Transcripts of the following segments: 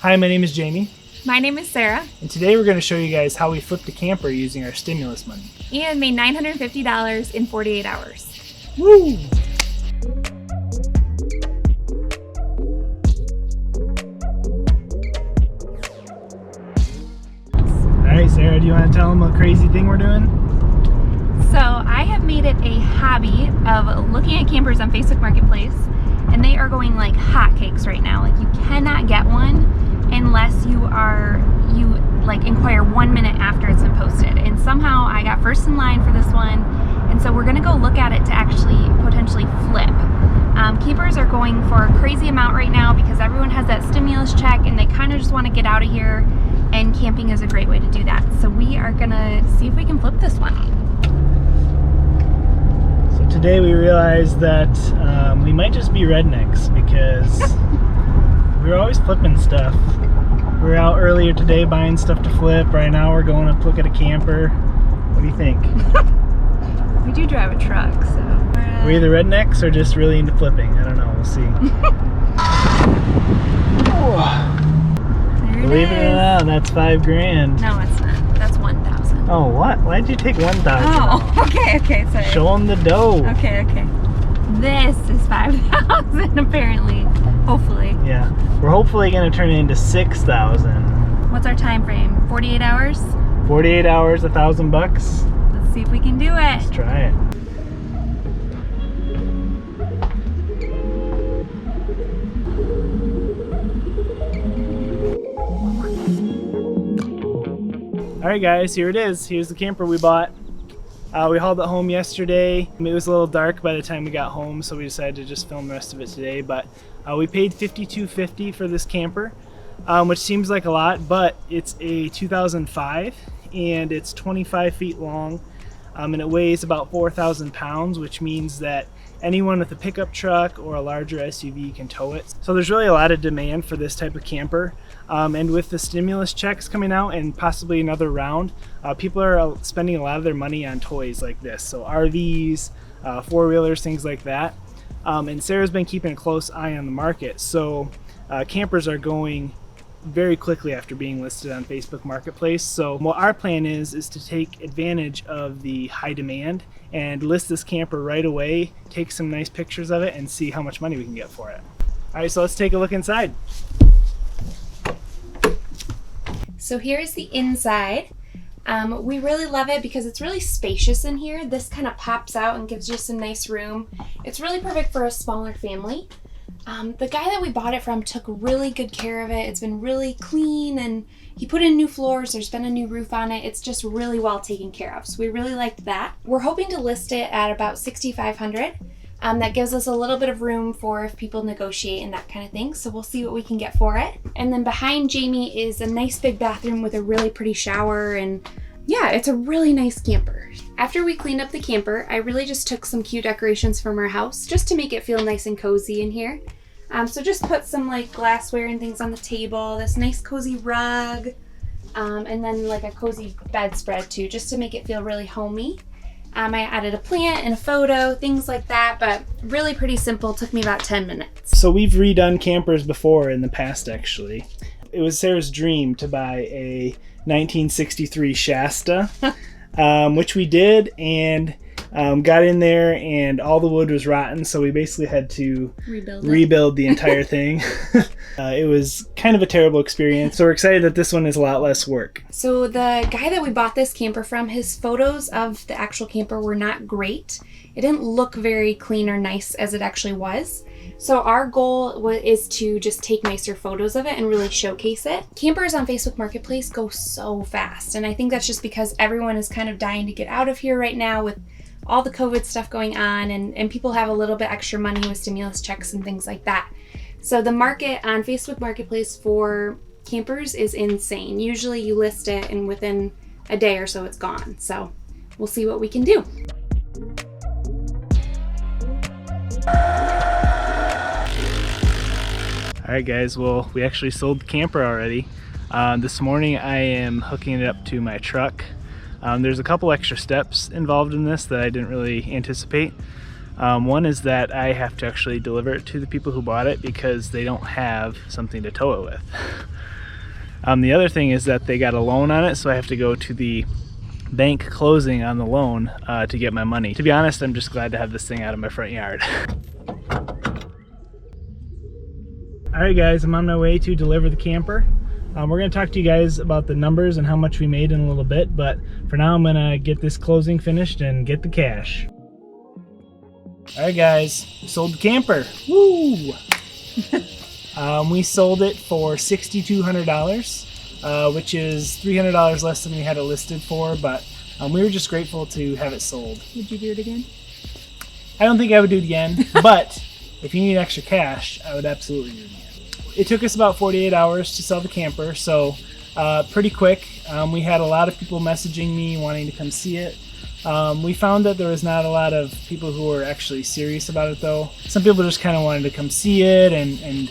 Hi, my name is Jamie. My name is Sarah. And today we're going to show you guys how we flipped a camper using our stimulus money. And made $950 in 48 hours. Woo! Alright, Sarah, do you want to tell them a crazy thing we're doing? So I have made it a hobby of looking at campers on Facebook Marketplace, and they are going like hotcakes right now. Like, you cannot get one unless you inquire 1 minute after it's been posted. And somehow I got first in line for this one, and so we're gonna go look at it to actually potentially flip. Campers are going for a crazy amount right now because everyone has that stimulus check and they kind of just want to get out of here, and camping is a great way to do that. So we are gonna see if we can flip this one. So today we realized that we might just be rednecks because we're always flipping stuff. We were out earlier today buying stuff to flip. Right now we're going to look at a camper. What do you think? We do drive a truck, so we're either rednecks or just really into flipping. I don't know. We'll see. Believe it or not, that's $5,000. No, it's not. That's 1,000. Oh, what? Why did you take 1,000? Oh, okay, sorry. Show them the dough. Okay. This is 5,000 apparently. Hopefully. Yeah, we're hopefully gonna turn it into 6,000. What's our time frame? 48 hours? 48 hours, $1,000. Let's see if we can do it. Let's try it. Alright guys, here it is. Here's the camper we bought. We hauled it home yesterday. It was a little dark by the time we got home, so we decided to just film the rest of it today. But we paid $52.50 for this camper, which seems like a lot, but it's a 2005 and it's 25 feet long, and it weighs about 4,000 pounds, which means that anyone with a pickup truck or a larger SUV can tow it. So there's really a lot of demand for this type of camper. And with the stimulus checks coming out and possibly another round, people are spending a lot of their money on toys like this. So RVs, four-wheelers, things like that. And Sarah's been keeping a close eye on the market. So campers are going very quickly after being listed on Facebook Marketplace. So what our plan is to take advantage of the high demand and list this camper right away, take some nice pictures of it, and see how much money we can get for it. All right, so let's take a look inside. So here's the inside. We really love it because it's really spacious in here. This kind of pops out and gives you some nice room. It's really perfect for a smaller family. The guy that we bought it from took really good care of it. It's been really clean, and he put in new floors. There's been a new roof on it. It's just really well taken care of. So we really liked that. We're hoping to list it at about $6,500. That gives us a little bit of room for if people negotiate and that kind of thing. So we'll see what we can get for it. And then behind Jamie is a nice big bathroom with a really pretty shower, and yeah, it's a really nice camper. After we cleaned up the camper, I really just took some cute decorations from our house just to make it feel nice and cozy in here. So just put some like glassware and things on the table, this nice cozy rug, and then like a cozy bedspread too, just to make it feel really homey. I added a plant and a photo, things like that, but really pretty simple. Took me about 10 minutes. So we've redone campers before in the past, actually. It was Sarah's dream to buy a 1963 Shasta, which we did, and got in there and all the wood was rotten, so we basically had to rebuild the entire thing. It was kind of a terrible experience, so we're excited that this one is a lot less work. So the guy that we bought this camper from, his photos of the actual camper were not great. It didn't look very clean or nice as it actually was. So our goal is to just take nicer photos of it and really showcase it. Campers on Facebook Marketplace go so fast, and I think that's just because everyone is kind of dying to get out of here right now with all the COVID stuff going on, and people have a little bit extra money with stimulus checks and things like that. So the market on Facebook Marketplace for campers is insane. Usually you list it and within a day or so it's gone. So we'll see what we can do. All right guys, well, we actually sold the camper already. This morning I am hooking it up to my truck. There's a couple extra steps involved in this that I didn't really anticipate. One is that I have to actually deliver it to the people who bought it because they don't have something to tow it with. The other thing is that they got a loan on it, so I have to go to the bank closing on the loan to get my money. To be honest, I'm just glad to have this thing out of my front yard. Alright guys, I'm on my way to deliver the camper. We're going to talk to you guys about the numbers and how much we made in a little bit, but for now I'm going to get this closing finished and get the cash. Alright guys, sold the camper. Woo! We sold it for $6,200, which is $300 less than we had it listed for, but we were just grateful to have it sold. Would you do it again? I don't think I would do it again, but if you need extra cash, I would absolutely do it again. It took us about 48 hours to sell the camper, so pretty quick. We had a lot of people messaging me wanting to come see it. We found that there was not a lot of people who were actually serious about it though. Some people just kind of wanted to come see it, and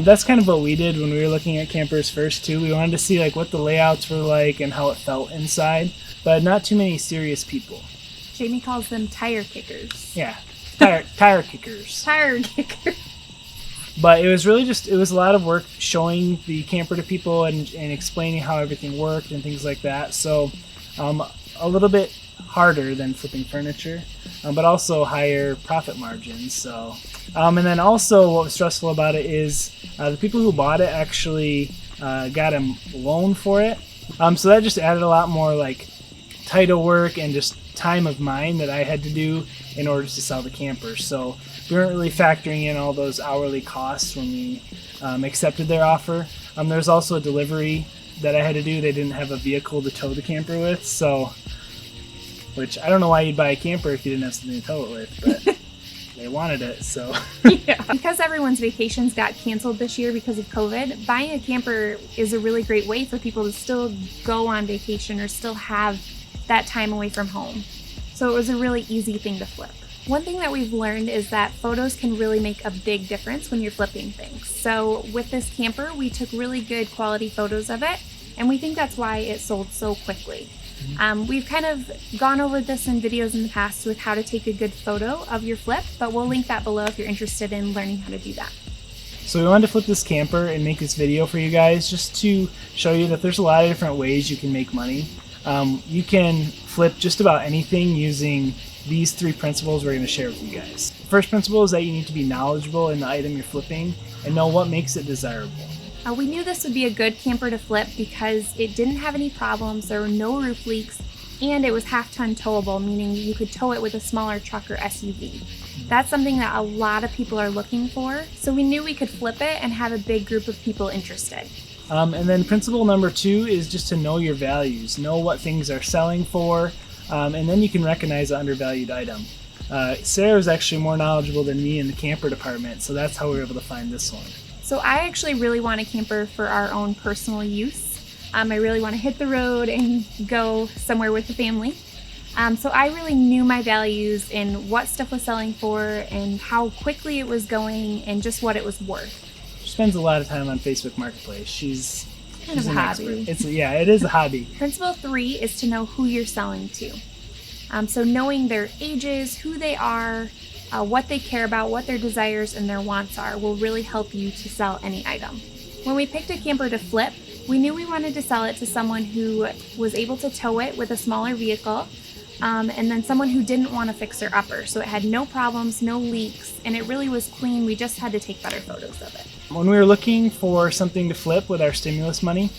that's kind of what we did when we were looking at campers first too. We wanted to see like what the layouts were like and how it felt inside, but not too many serious people. Jamie calls them tire kickers. Yeah, tire kickers. Tire kickers. But it was really just, it was a lot of work showing the camper to people and explaining how everything worked and things like that. So a little bit harder than flipping furniture, but also higher profit margins. So, and then also what was stressful about it is the people who bought it actually got a loan for it. So that just added a lot more like title work and just time of mine that I had to do in order to sell the camper. So we weren't really factoring in all those hourly costs when we accepted their offer. There's also a delivery that I had to do. They didn't have a vehicle to tow the camper with, so, which I don't know why you'd buy a camper if you didn't have something to tow it with, but they wanted it, so. Yeah. Because everyone's vacations got canceled this year because of COVID, buying a camper is a really great way for people to still go on vacation or still have that time away from home. So it was a really easy thing to flip. One thing that we've learned is that photos can really make a big difference when you're flipping things. So with this camper, we took really good quality photos of it, and we think that's why it sold so quickly. We've kind of gone over this in videos in the past with how to take a good photo of your flip, but we'll link that below if you're interested in learning how to do that. So we wanted to flip this camper and make this video for you guys just to show you that there's a lot of different ways you can make money. You can flip just about anything using these three principles we're going to share with you guys. The first principle is that you need to be knowledgeable in the item you're flipping and know what makes it desirable. We knew this would be a good camper to flip because it didn't have any problems, there were no roof leaks, and it was half-ton towable, meaning you could tow it with a smaller truck or SUV. That's something that a lot of people are looking for, so we knew we could flip it and have a big group of people interested. And then principle number 2 is just to know your values, know what things are selling for, and then you can recognize an undervalued item. Sarah is actually more knowledgeable than me in the camper department, so that's how we were able to find this one. So I actually really want a camper for our own personal use. I really want to hit the road and go somewhere with the family. So I really knew my values in what stuff was selling for and how quickly it was going and just what it was worth. She spends a lot of time on Facebook Marketplace. She's kind of a hobby. It is a hobby. Principle 3 is to know who you're selling to. So knowing their ages, who they are, what they care about, what their desires and their wants are will really help you to sell any item. When we picked a camper to flip, we knew we wanted to sell it to someone who was able to tow it with a smaller vehicle, and then someone who didn't want a fixer-upper. So it had no problems, no leaks, and it really was clean. We just had to take better photos of it. When we were looking for something to flip with our stimulus money,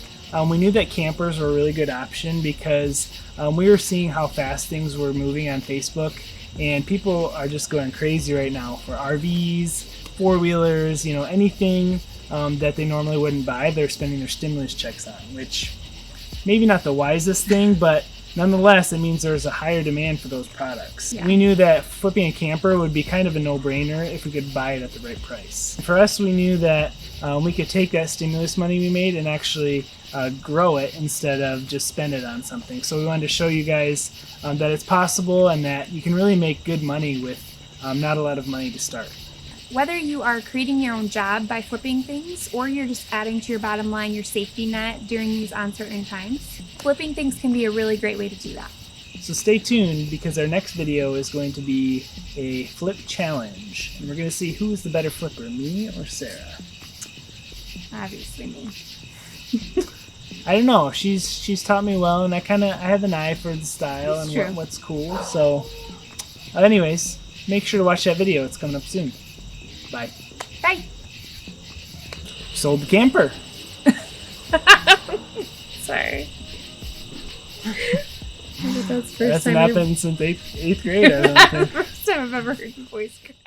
we knew that campers were a really good option because we were seeing how fast things were moving on Facebook, and people are just going crazy right now for RVs, four-wheelers, anything that they normally wouldn't buy, they're spending their stimulus checks on, which maybe not the wisest thing, but nonetheless, it means there's a higher demand for those products. Yeah. We knew that flipping a camper would be kind of a no-brainer if we could buy it at the right price. For us, we knew that we could take that stimulus money we made and actually grow it instead of just spend it on something. So we wanted to show you guys that it's possible and that you can really make good money with not a lot of money to start. Whether you are creating your own job by flipping things or you're just adding to your bottom line, your safety net during these uncertain times, flipping things can be a really great way to do that. So stay tuned because our next video is going to be a flip challenge. And we're going to see who is the better flipper, me or Sarah. Obviously me. I don't know. She's taught me well, and I have an eye for the style That's and true. what's cool. So, anyways, make sure to watch that video. It's coming up soon. Bye. Bye. Sold the camper. Sorry. That's the first That's time happened since eighth grade. I don't think. First time I've ever heard your voice crack.